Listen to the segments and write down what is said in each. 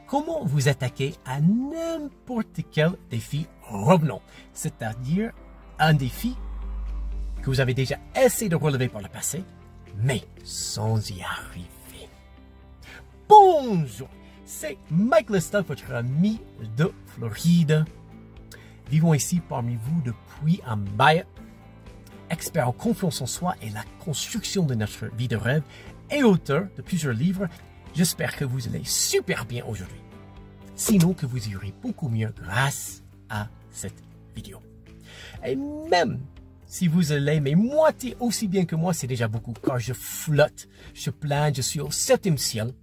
comment vous attaquer à n'importe quel défi revenant, c'est-à-dire un défi que vous avez déjà essayé de relever par le passé, mais sans y arriver. Bonjour, c'est Mike Lesta, votre ami de Floride. Vivons ici parmi vous depuis un bail, expert en confiance en soi et la construction de notre vie de rêve et auteur de plusieurs livres. J'espère que vous allez super bien aujourd'hui. Sinon que vous irez beaucoup mieux grâce à cette vidéo. Et même si vous allez mais moitié aussi bien que moi, c'est déjà beaucoup car je flotte, je plane, je suis au 7e ciel.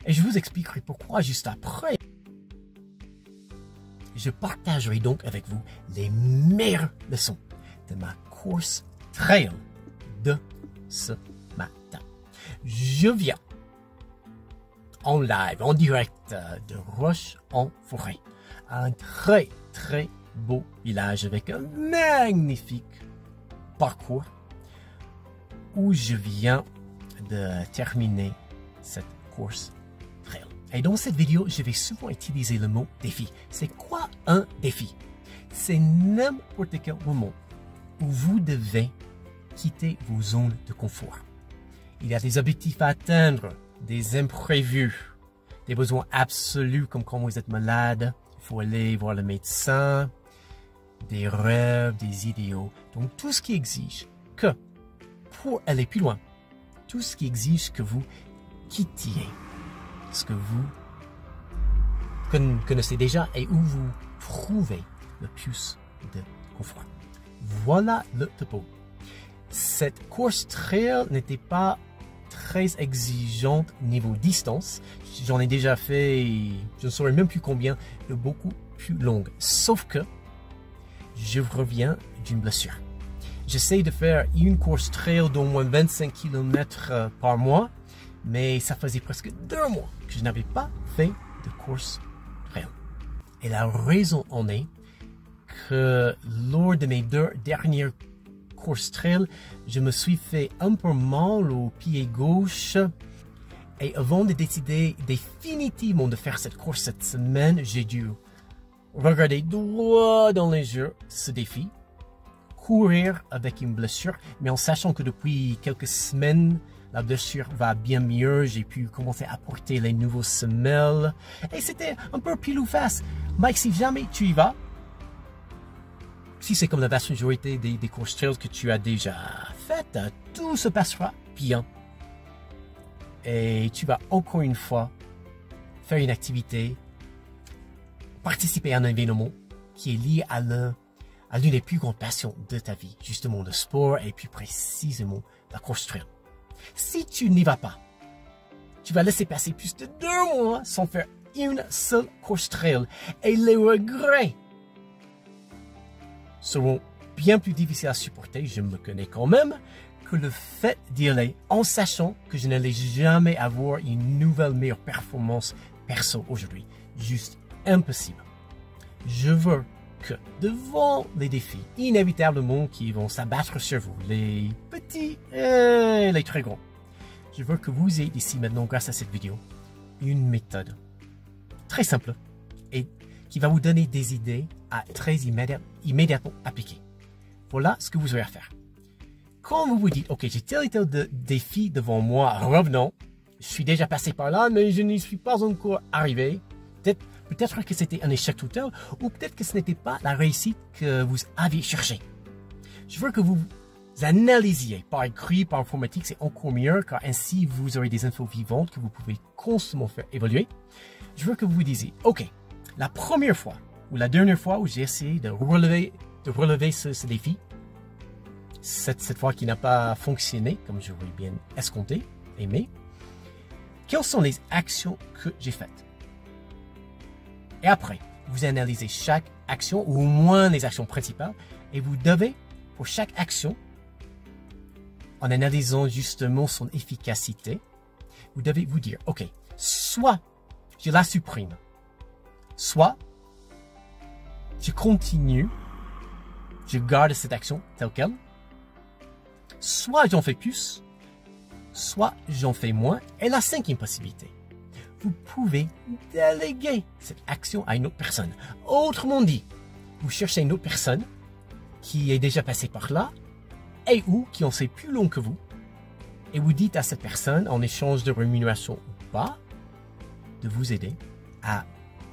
Et je vous expliquerai pourquoi juste après. Je partagerai donc avec vous les meilleures leçons de ma course trail de ce matin. Je viens en live, en direct de Roche-en-Forêt, un très beau village avec un magnifique parcours où je viens de terminer cette course trail. Et dans cette vidéo, je vais souvent utiliser le mot défi. C'est quoi un défi? C'est n'importe quel moment où vous devez quitter vos zones de confort. Il y a des objectifs à atteindre, des imprévus, des besoins absolus comme quand vous êtes malade, il faut aller voir le médecin, des rêves, des idéaux. Donc tout ce qui exige que, pour aller plus loin, tout ce qui exige que vous quittiez ce que vous connaissez déjà et où vous trouvez le plus de confort. Voilà le topo. Cette course trail n'était pas très exigeante niveau distance. J'en ai déjà fait, je ne saurais même plus combien, de beaucoup plus longues. Sauf que je reviens d'une blessure. J'essaie de faire une course trail d'au moins 25 km par mois, mais ça faisait presque 2 mois que je n'avais pas fait de course trail. Et la raison en est que lors de mes 2 dernières course trail, je me suis fait un peu mal au pied gauche et avant de décider définitivement de faire cette course cette semaine, j'ai dû regarder droit dans les yeux ce défi, courir avec une blessure, mais en sachant que depuis quelques semaines, la blessure va bien mieux, j'ai pu commencer à porter les nouveaux semelles et c'était un peu pile ou face. Mike, si jamais tu y vas, si c'est comme la vaste majorité des courses trails que tu as déjà faites, tout se passera bien. Et tu vas encore une fois faire une activité, participer à un événement qui est lié à l'une des plus grandes passions de ta vie, justement le sport et plus précisément la course trail. Si tu n'y vas pas, tu vas laisser passer plus de 2 mois sans faire une seule course trail et les regrets seront bien plus difficiles à supporter, je me connais quand même, que le fait d'y aller en sachant que je n'allais jamais avoir une nouvelle meilleure performance perso aujourd'hui. Juste impossible. Je veux que devant les défis inévitablement qui vont s'abattre sur vous, les petits et les très grands, je veux que vous ayez ici maintenant, grâce à cette vidéo, une méthode très simple et qui va vous donner des idées à très immédiatement appliquer. Voilà ce que vous aurez à faire. Quand vous vous dites, ok, j'ai tel et tel défi devant moi, revenons, je suis déjà passé par là, mais je n'y suis pas encore arrivé. Peut-être que c'était un échec total, ou peut-être que ce n'était pas la réussite que vous aviez cherché. Je veux que vous analysiez par écrit, par informatique, c'est encore mieux, car ainsi vous aurez des infos vivantes que vous pouvez constamment faire évoluer. Je veux que vous vous disiez, ok, la première fois ou la dernière fois où j'ai essayé de relever ce défi, cette fois qui n'a pas fonctionné comme j'aurais bien escompté, aimé, quelles sont les actions que j'ai faites? Et après, vous analysez chaque action, ou au moins les actions principales, et vous devez, pour chaque action, en analysant justement son efficacité, vous devez vous dire, ok, soit je la supprime, soit je continue, je garde cette action telle qu'elle, soit j'en fais plus, soit j'en fais moins. Et la 5e possibilité, vous pouvez déléguer cette action à une autre personne. Autrement dit, vous cherchez une autre personne qui est déjà passée par là et ou qui en sait plus long que vous, et vous dites à cette personne, en échange de rémunération ou pas, de vous aider à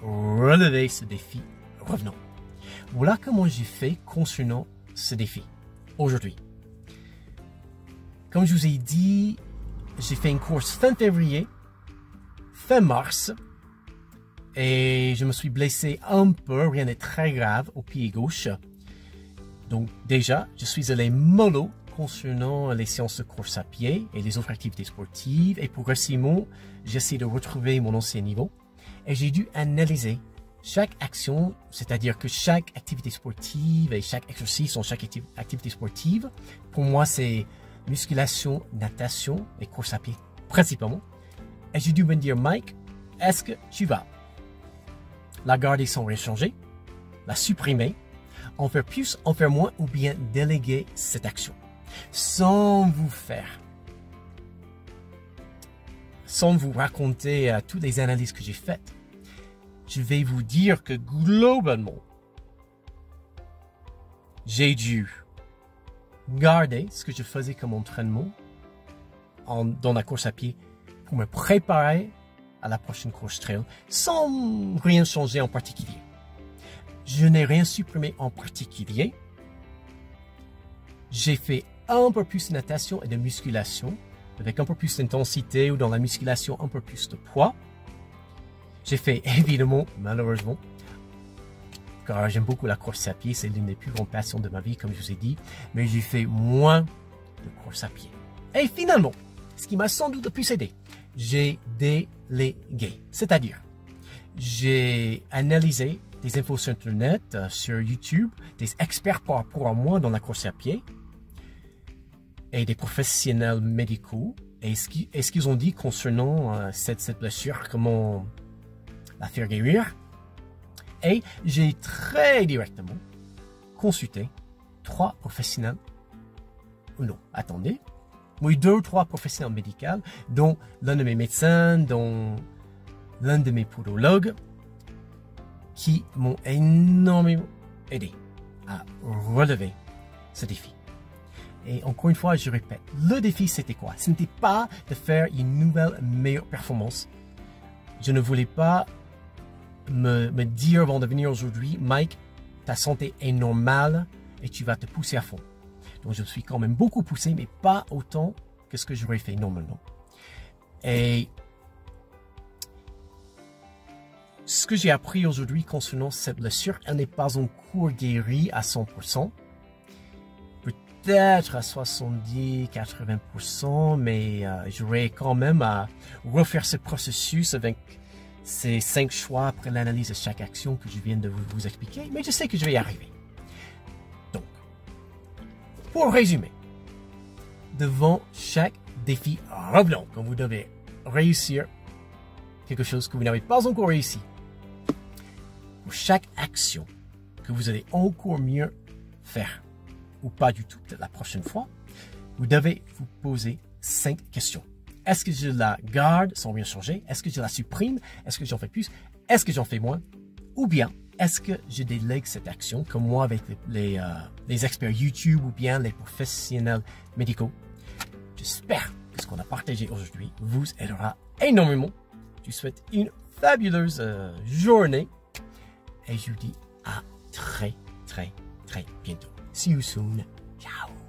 relever ce défi revenant. Voilà comment j'ai fait concernant ce défi aujourd'hui. Comme je vous ai dit, j'ai fait une course fin février, fin mars, et je me suis blessé un peu, rien de très grave, au pied gauche. Donc déjà, je suis allé mollo concernant les séances de course à pied et les autres activités sportives, et progressivement, j'essaie de retrouver mon ancien niveau. Et j'ai dû analyser chaque action, c'est-à-dire que chaque activité sportive et chaque exercice en chaque activité sportive, pour moi c'est musculation, natation et course à pied principalement. Et j'ai dû me dire, Mike, est-ce que tu vas la garder sans rien changer, la supprimer, en faire plus, en faire moins, ou bien déléguer cette action sans vous raconter toutes les analyses que j'ai faites. Je vais vous dire que globalement, j'ai dû garder ce que je faisais comme entraînement dans la course à pied pour me préparer à la prochaine course trail sans rien changer en particulier. Je n'ai rien supprimé en particulier. J'ai fait un peu plus de natation et de musculation avec un peu plus d'intensité, ou dans la musculation un peu plus de poids. J'ai fait évidemment, malheureusement, car j'aime beaucoup la course à pied, c'est l'une des plus grandes passions de ma vie, comme je vous ai dit, mais j'ai fait moins de course à pied. Et finalement, ce qui m'a sans doute le plus aidé, j'ai délégué. C'est-à-dire, j'ai analysé des infos sur Internet, sur YouTube, des experts par rapport à moi dans la course à pied, et des professionnels médicaux, et ce qu'ils ont dit concernant cette blessure, comment la faire guérir. Et j'ai très directement consulté 3 professionnels, non, attendez, oui, 2 ou 3 professionnels médicaux, dont l'un de mes médecins, dont l'un de mes podologues, qui m'ont énormément aidé à relever ce défi. Et encore une fois, je répète, le défi c'était quoi? Ce n'était pas de faire une nouvelle meilleure performance. Je ne voulais pas me dire avant de venir aujourd'hui, Mike, ta santé est normale et tu vas te pousser à fond. Donc je me suis quand même beaucoup poussé, mais pas autant que ce que j'aurais fait normalement. Et ce que j'ai appris aujourd'hui concernant cette blessure, elle n'est pas encore guérie à 100%. Peut-être à 70-80%, mais j'aurais quand même à refaire ce processus avec ces 5 choix après l'analyse de chaque action que je viens de vous expliquer, mais je sais que je vais y arriver. Donc, pour résumer, devant chaque défi revenant, quand vous devez réussir quelque chose que vous n'avez pas encore réussi, pour chaque action que vous allez encore mieux faire, ou pas du tout, peut-être la prochaine fois, vous devez vous poser 5 questions. Est-ce que je la garde sans rien changer? Est-ce que je la supprime? Est-ce que j'en fais plus? Est-ce que j'en fais moins? Ou bien, est-ce que je délègue cette action, comme moi avec les experts YouTube ou bien les professionnels médicaux? J'espère que ce qu'on a partagé aujourd'hui vous aidera énormément. Je vous souhaite une fabuleuse journée et je vous dis à très bientôt. See you soon. Ciao.